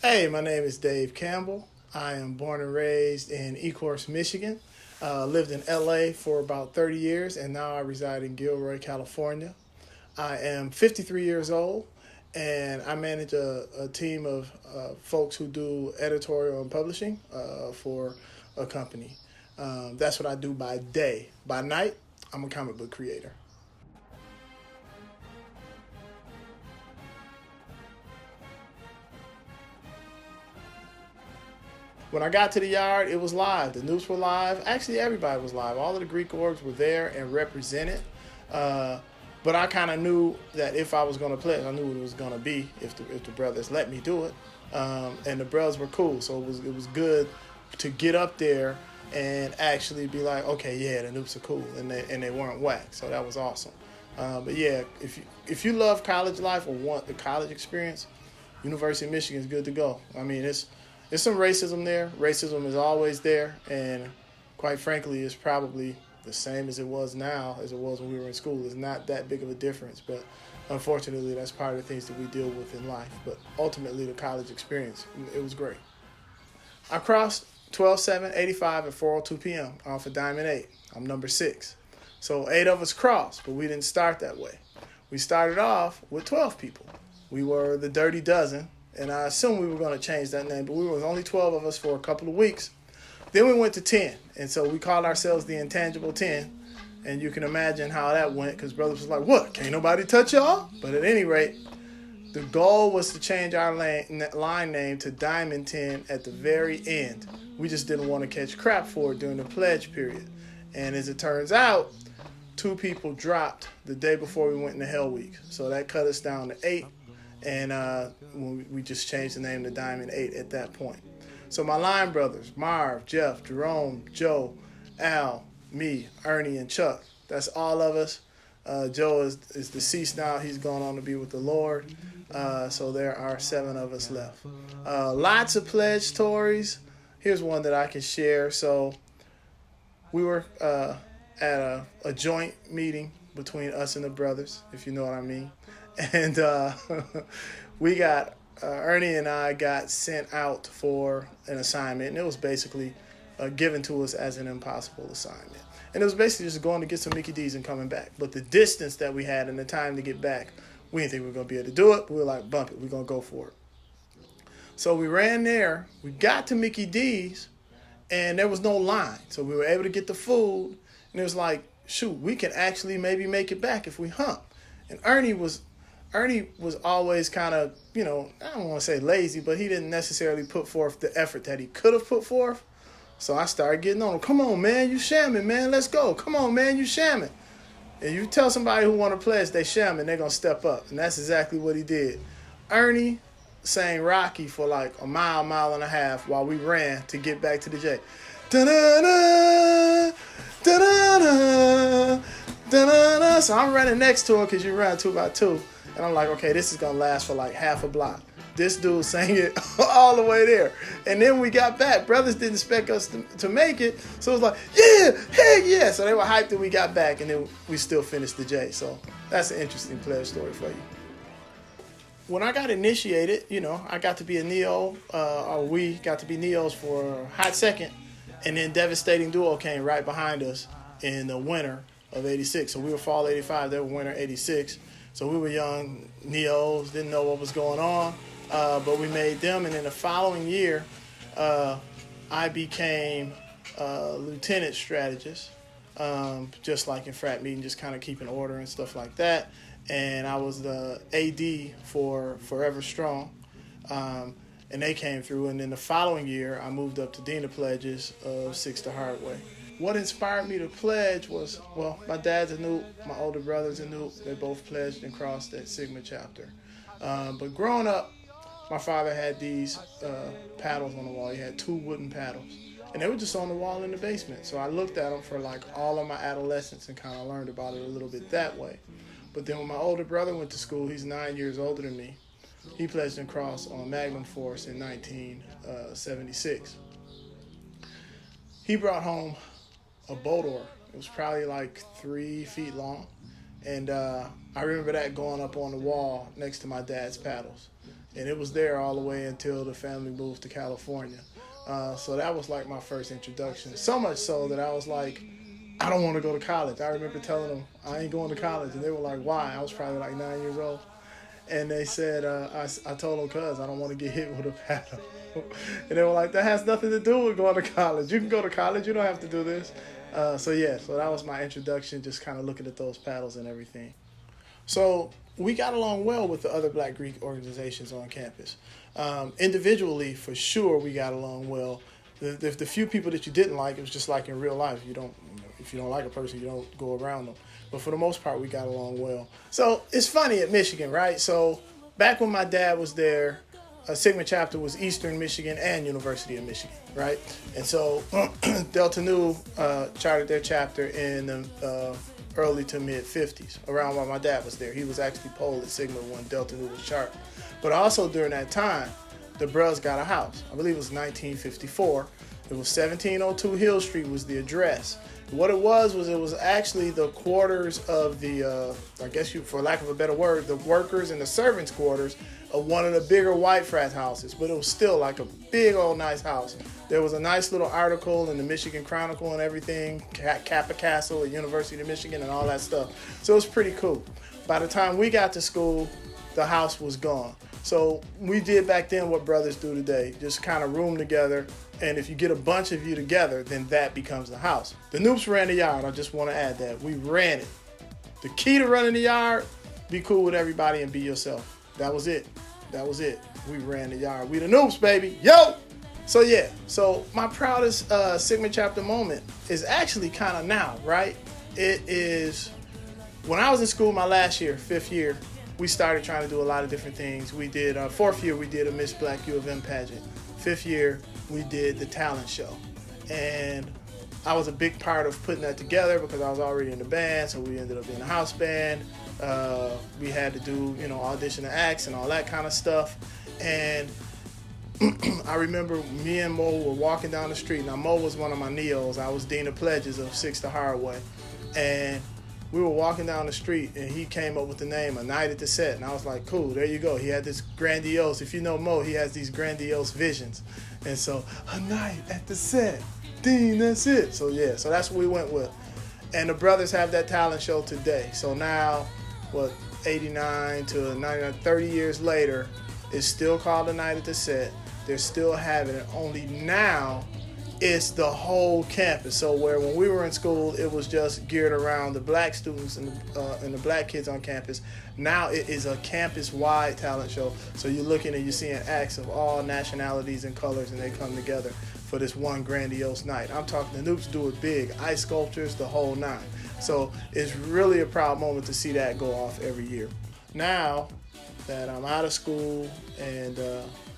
Hey, my name is Dave Campbell. I am born and raised in Ecorse, Michigan. Lived in LA for about 30 years, and now I reside in Gilroy, California. I am 53 years old, and I manage a team of folks who do editorial and publishing for a company. That's what I do by day. By night, I'm a comic book creator. When I got to the yard, it was live. The Noops were live. Actually, everybody was live. All of the Greek orgs were there and represented. Uh, but I kind of knew that if I was going to play, I knew what it was going to be if the brothers let me do it. And the brothers were cool, so it was good to get up there and actually be like, okay, yeah, the Noops are cool, and they weren't whack. So that was awesome. But yeah, if you love college life or want the college experience, University of Michigan is good to go. I mean, it's some racism there. Racism is always there, and quite frankly, it's probably the same as it was now as it was when we were in school. It's not that big of a difference, but unfortunately, that's part of the things that we deal with in life. But ultimately, the college experience, it was great. I crossed 12-7-85 at 4:02 p.m. off of Diamond 8. I'm number 6. So 8 of us crossed, but we didn't start that way. We started off with 12 people. We were the Dirty Dozen, and I assumed we were going to change that name, but we were only 12 of us for a couple of weeks. Then we went to 10, and so we called ourselves the Intangible 10, and you can imagine how that went, because brothers was like, what, can't nobody touch y'all? But at any rate, the goal was to change our line name to Diamond 10 at the very end. We just didn't want to catch crap for it during the pledge period. And as it turns out, 2 people dropped the day before we went into Hell Week. So that cut us down to 8. And we just changed the name to Diamond 8 at that point. So my line brothers, Marv, Jeff, Jerome, Joe, Al, me, Ernie, and Chuck, that's all of us. Joe is deceased now. He's gone on to be with the Lord. So there are 7 of us left. Lots of pledge stories. Here's one that I can share. So we were at a joint meeting between us and the brothers, if you know what I mean. And we got, Ernie and I got sent out for an assignment, and it was basically given to us as an impossible assignment. And it was basically just going to get some Mickey D's and coming back. But the distance that we had and the time to get back, we didn't think we were going to be able to do it. But we were like, bump it, we're going to go for it. So we ran there, we got to Mickey D's, and there was no line. So we were able to get the food, and it was like, shoot, we can actually maybe make it back if we hump. And Ernie was always kind of, I don't want to say lazy, but he didn't necessarily put forth the effort that he could have put forth. So I started getting on him. Come on, man, you shamming, man. Let's go. Come on, man, you shamming. And you tell somebody who want to pledge they shamming, they're going to step up. And that's exactly what he did. Ernie sang Rocky for like a mile and a half while we ran to get back to the J. Da-da-da, da-da-da, da-da-da. So I'm running next to him because you run 2 by 2. And I'm like, okay, this is going to last for like half a block. This dude sang it all the way there. And then we got back. Brothers didn't expect us to make it. So it was like, yeah, heck yeah. So they were hyped that we got back, and then we still finished the J. So that's an interesting pledge story for you. When I got initiated, I got to be a Neo, or we got to be Neos for a hot second. And then Devastating Duo came right behind us in the winter of 86. So we were fall 85, they were winter 86. So we were young Neos, didn't know what was going on, but we made them. And then the following year, I became lieutenant strategist, just like in frat meeting, just kind of keeping order and stuff like that. And I was the AD for Forever Strong, and they came through. And then the following year, I moved up to Dean of Pledges of 6th to Hardway. What inspired me to pledge was, my dad's a Noob, my older brother's a Noob. They both pledged and crossed at Sigma chapter. But growing up, my father had these paddles on the wall. He had 2 wooden paddles. And they were just on the wall in the basement. So I looked at them for like all of my adolescence and kind of learned about it a little bit that way. But then when my older brother went to school, he's 9 years older than me. He pledged and crossed on Magnum Force in 1976. He brought home a boat oar. It was probably like 3 feet long. And I remember that going up on the wall next to my dad's paddles. and it was there all the way until the family moved to California. So that was like my first introduction. So much so that I was like, I don't want to go to college. I remember telling them I ain't going to college, and they were like, why? I was probably like 9 years old. And they said, I told them, cuz I don't want to get hit with a paddle. And they were like, that has nothing to do with going to college. You can go to college. You don't have to do this. So that was my introduction, just kind of looking at those paddles and everything. So we got along well with the other Black Greek organizations on campus. Individually, for sure, we got along well. The few people that you didn't like, it was just like in real life. If you don't like a person, you don't go around them. But for the most part, we got along well. So it's funny at Michigan, right? So back when my dad was there, Sigma chapter was Eastern Michigan and University of Michigan, right? And so Delta Nu chartered their chapter in the early to mid 50s, around while my dad was there. He was actually polled at Sigma when Delta Nu was chartered. But also during that time, the Bros got a house. I believe it was 1954. It was 1702 Hill Street was the address. What it was actually the quarters of the, for lack of a better word, the workers and the servants' quarters of one of the bigger white frat houses. But it was still like a big old nice house. There was a nice little article in the Michigan Chronicle and everything, Kappa Castle at University of Michigan and all that stuff. So it was pretty cool. By the time we got to school, the house was gone. So we did back then what brothers do today, just kind of room together. And if you get a bunch of you together, then that becomes the house. The Noops ran the yard. I just want to add that. We ran it. The key to running the yard, be cool with everybody and be yourself. That was it. We ran the yard. We the Noops, baby. Yo! So my proudest Sigma chapter moment is actually kind of now, right? It is when I was in school my last year, 5th year, we started trying to do a lot of different things. We did, 4th year, we did a Miss Black U of M pageant. 5th year, we did the talent show. And I was a big part of putting that together because I was already in the band, so we ended up being a house band. We had to do, audition the acts and all that kind of stuff. And I remember me and Mo were walking down the street. Now, Mo was one of my neos. I was Dean of Pledges of 6th to Hardway. And we were walking down the street, and he came up with the name, A Night at the Set. And I was like, cool, there you go. He had this grandiose, if you know Mo, he has these grandiose visions. And so, A Night at the Set. Dean, that's it. So that's what we went with. And the brothers have that talent show today. So now, 89 to 99, 30 years later, it's still called A Night at the Set. They're still having it. Only now, it's the whole campus. So where when we were in school, it was just geared around the black students and the black kids on campus. Now it is a campus-wide talent show. So you're looking and you're seeing acts of all nationalities and colors, and they come together for this one grandiose night. I'm talking the Noops do it big, ice sculptures, the whole nine. So it's really a proud moment to see that go off every year. Now that I'm out of school and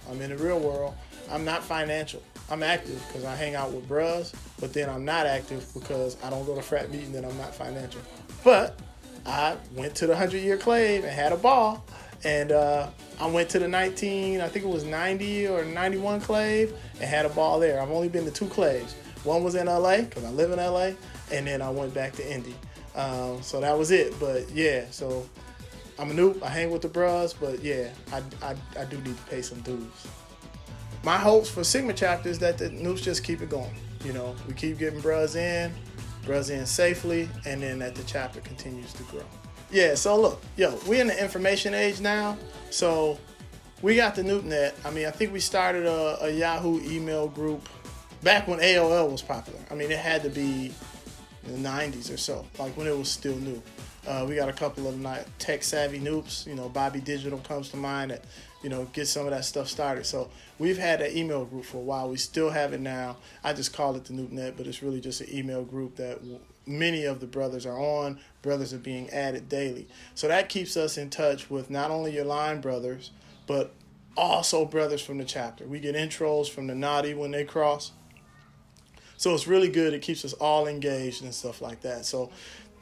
I'm in the real world, I'm not financial. I'm active because I hang out with bros, but then I'm not active because I don't go to frat meeting and I'm not financial. But I went to the 100-year clave and had a ball. And I went to the 90 or 91 clave and had a ball there. I've only been to 2 claves. One was in LA because I live in LA, and then I went back to Indy. So that was it. But yeah, so I'm a Noop. I hang with the bros, but yeah, I do need to pay some dues. My hopes for Sigma chapter is that the Noops just keep it going. We keep getting bros in safely, and then that the chapter continues to grow. Yeah, so look, we're in the information age now, so we got the NoopNet. I think we started a Yahoo email group back when AOL was popular. It had to be in the 90s or so, like when it was still new. We got a couple of tech-savvy Noops. Bobby Digital comes to mind that, get some of that stuff started. So we've had an email group for a while. We still have it now. I just call it the NoopNet, but it's really just an email group that many of the brothers are on. Brothers are being added daily. So that keeps us in touch with not only your line brothers, but also brothers from the chapter. We get intros from the Naughty when they cross. So it's really good. It keeps us all engaged and stuff like that. So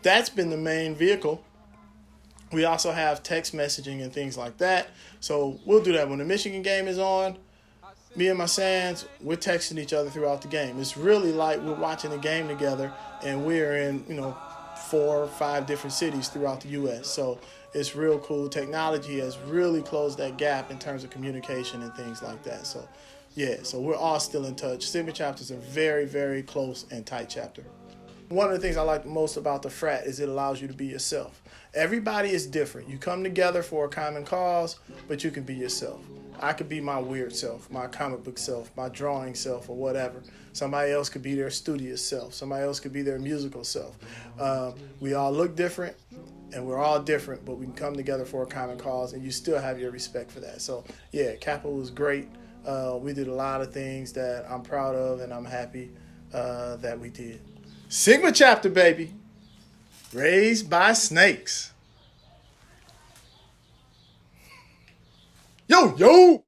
that's been the main vehicle. We also have text messaging and things like that. So we'll do that when the Michigan game is on. Me and my Sands, we're texting each other throughout the game. It's really like we're watching the game together, and we're in 4 or 5 different cities throughout the U.S. So It's real cool. Technology has really closed that gap in terms of communication and things like that. So, yeah, so we're all still in touch. Sigma chapter is a very, very close and tight chapter. One of the things I like most about the frat is it allows you to be yourself. Everybody is different. You come together for a common cause, but you can be yourself. I could be my weird self, my comic book self, my drawing self, or whatever. Somebody else could be their studious self. Somebody else could be their musical self. We all look different, and we're all different, but we can come together for a common cause, and you still have your respect for that. So, yeah, Kappa was great. We did a lot of things that I'm proud of, and I'm happy that we did. Sigma chapter, baby. Raised by snakes. Yo, yo!